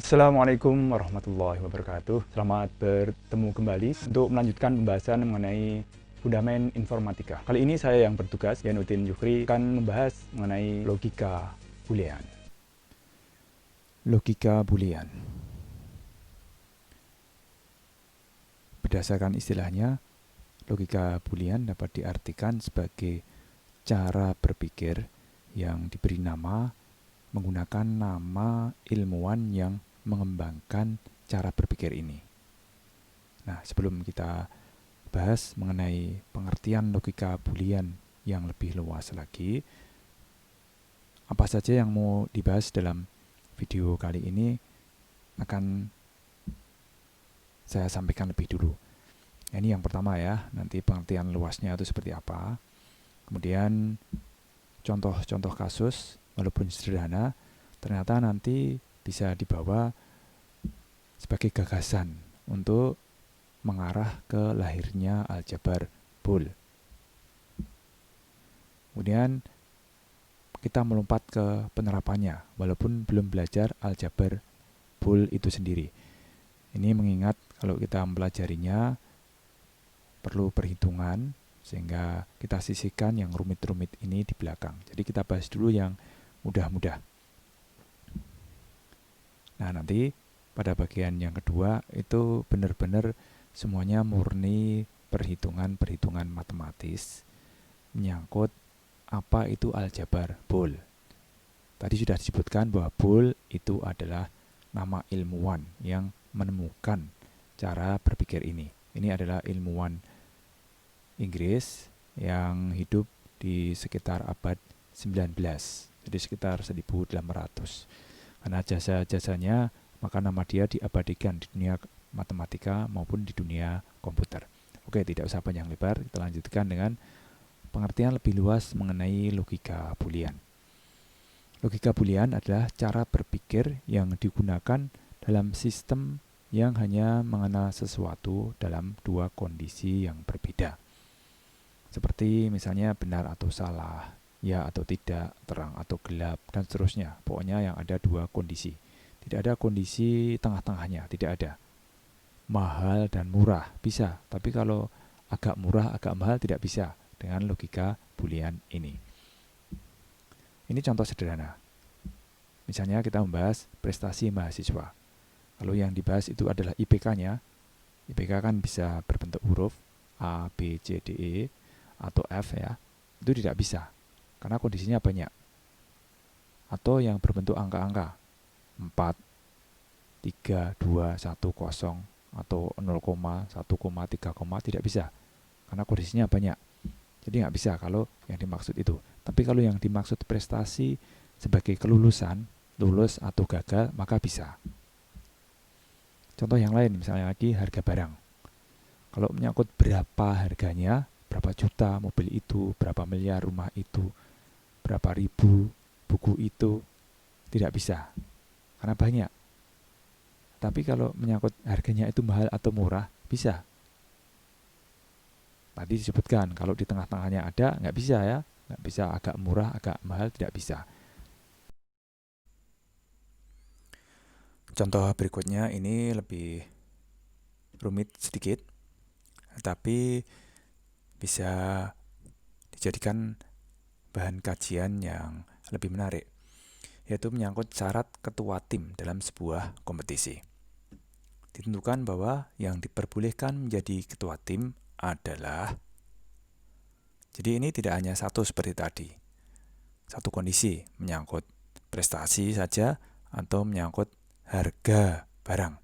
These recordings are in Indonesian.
Assalamualaikum warahmatullahi wabarakatuh. Selamat bertemu kembali untuk melanjutkan pembahasan mengenai Fundament Informatika. Kali ini saya yang bertugas, Yanuddin Yukri, akan membahas mengenai logika boolean. Logika boolean. Berdasarkan istilahnya, logika boolean dapat diartikan sebagai cara berpikir yang diberi nama menggunakan nama ilmuwan yang mengembangkan cara berpikir ini. Nah, sebelum kita bahas mengenai pengertian logika boolean yang lebih luas lagi, apa saja yang mau dibahas dalam video kali ini akan saya sampaikan lebih dulu. Ini yang pertama ya, nanti pengertian luasnya itu seperti apa. Kemudian contoh-contoh kasus, walaupun sederhana, ternyata nanti bisa dibawa sebagai gagasan untuk mengarah ke lahirnya aljabar Boole. Kemudian kita melompat ke penerapannya, walaupun belum belajar aljabar Boole itu sendiri. Ini mengingat kalau kita mempelajarinya perlu perhitungan, sehingga kita sisihkan yang rumit-rumit ini di belakang. Jadi kita bahas dulu yang mudah-mudah. Nah, nanti pada bagian yang kedua itu benar-benar semuanya murni perhitungan-perhitungan matematis menyangkut apa itu aljabar Boole. Tadi sudah disebutkan bahwa Boole itu adalah nama ilmuwan yang menemukan cara berpikir ini. Ini adalah ilmuwan Inggris yang hidup di sekitar abad 19, jadi sekitar 1800. Karena jasa-jasanya, maka nama dia diabadikan di dunia matematika maupun di dunia komputer. Oke, tidak usah panjang lebar, kita lanjutkan dengan pengertian lebih luas mengenai logika boolean. Logika boolean adalah cara berpikir yang digunakan dalam sistem yang hanya mengenal sesuatu dalam dua kondisi yang berbeda. Seperti misalnya benar atau salah, ya atau tidak, terang atau gelap, dan seterusnya. Pokoknya yang ada dua kondisi. Tidak ada kondisi tengah-tengahnya, tidak ada. Mahal dan murah, bisa. Tapi kalau agak murah, agak mahal, tidak bisa dengan logika boolean ini. Ini contoh sederhana. Misalnya kita membahas prestasi mahasiswa. Kalau yang dibahas itu adalah IPK-nya, IPK kan bisa berbentuk huruf A, B, C, D, E, atau F ya. Itu tidak bisa karena kondisinya banyak. Atau yang berbentuk angka-angka 4, 3, 2, 1, 0 atau 0, 1,3, tidak bisa karena kondisinya banyak. Jadi nggak bisa kalau yang dimaksud itu. Tapi kalau yang dimaksud prestasi sebagai kelulusan, lulus atau gagal, maka bisa. Contoh yang lain, misalnya lagi harga barang. Kalau menyangkut berapa harganya, berapa juta mobil itu, berapa miliar rumah itu, berapa ribu buku itu, tidak bisa karena banyak. Tapi kalau menyangkut harganya itu mahal atau murah, bisa. Tadi disebutkan kalau di tengah-tengahnya ada, nggak bisa ya, nggak bisa agak murah, agak mahal, tidak bisa. Contoh berikutnya ini lebih rumit sedikit, tapi bisa dijadikan bahan kajian yang lebih menarik, yaitu menyangkut syarat ketua tim dalam sebuah kompetisi. Ditentukan bahwa yang diperbolehkan menjadi ketua tim adalah, jadi ini tidak hanya satu seperti tadi, satu kondisi menyangkut prestasi saja atau menyangkut harga barang.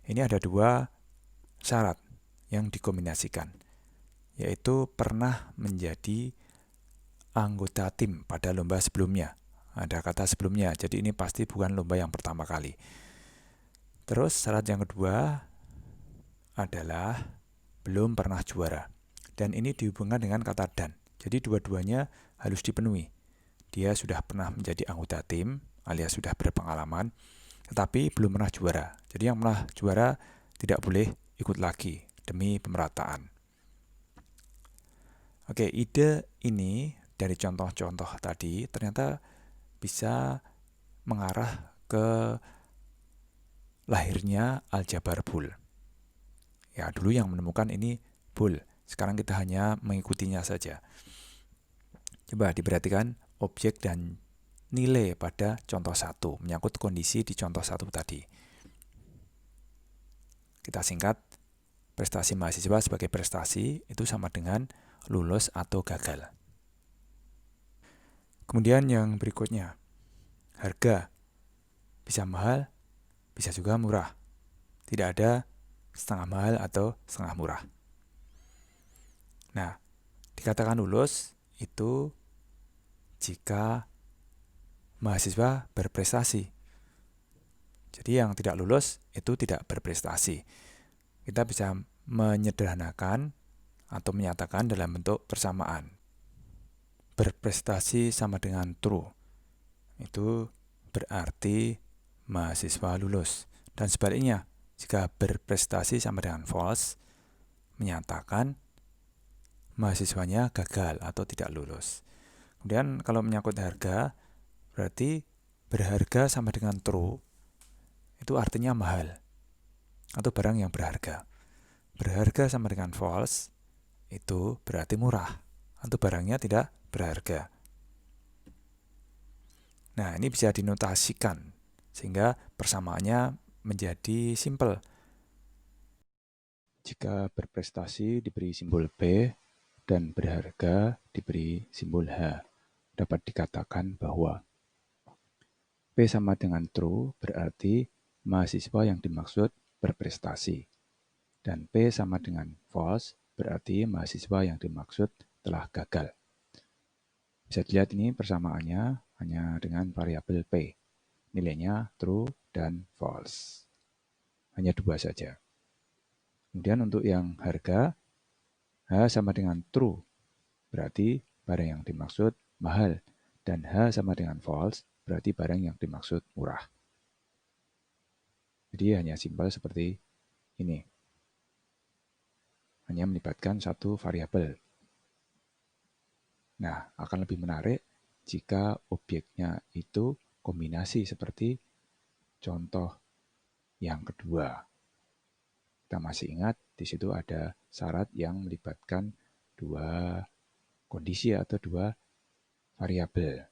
Ini ada dua syarat yang dikombinasikan, yaitu pernah menjadi anggota tim pada lomba sebelumnya. Ada kata sebelumnya, jadi ini pasti bukan lomba yang pertama kali. Terus syarat yang kedua adalah belum pernah juara. Dan ini dihubungkan dengan kata dan. Jadi dua-duanya harus dipenuhi. Dia sudah pernah menjadi anggota tim, alias sudah berpengalaman, tetapi belum pernah juara. Jadi yang pernah juara tidak boleh ikut lagi demi pemerataan. Oke, ide ini dari contoh-contoh tadi ternyata bisa mengarah ke lahirnya aljabar Boole. Ya, dulu yang menemukan ini Boole. Sekarang kita hanya mengikutinya saja. Coba diperhatikan objek dan nilai pada contoh 1, menyangkut kondisi di contoh 1 tadi. Kita singkat, prestasi mahasiswa sebagai prestasi itu sama dengan lulus atau gagal. Kemudian yang berikutnya, harga. Bisa mahal, bisa juga murah. Tidak ada setengah mahal atau setengah murah. Nah, dikatakan lulus itu jika mahasiswa berprestasi. Jadi yang tidak lulus itu tidak berprestasi. Kita bisa menyederhanakan atau menyatakan dalam bentuk persamaan. Berprestasi sama dengan true. Itu berarti mahasiswa lulus. Dan sebaliknya, jika berprestasi sama dengan false, menyatakan mahasiswanya gagal atau tidak lulus. Kemudian kalau menyangkut harga, berarti berharga sama dengan true, itu artinya mahal atau barang yang berharga. Berharga sama dengan false, itu berarti murah atau barangnya tidak berharga. Nah, ini bisa dinotasikan sehingga persamaannya menjadi simpel. Jika berprestasi diberi simbol B dan berharga diberi simbol H, dapat dikatakan bahwa P sama dengan true berarti mahasiswa yang dimaksud berprestasi. Dan P sama dengan false berarti mahasiswa yang dimaksud telah gagal. Bisa dilihat ini persamaannya hanya dengan variabel P. Nilainya true dan false. Hanya 2 saja. Kemudian untuk yang harga, H sama dengan true, berarti barang yang dimaksud mahal. Dan H sama dengan false, berarti barang yang dimaksud murah. Jadi hanya simpel seperti ini. Hanya melibatkan satu variabel. Nah, akan lebih menarik jika objeknya itu kombinasi seperti contoh yang kedua. Kita masih ingat di situ ada syarat yang melibatkan 2 kondisi atau 2 variabel.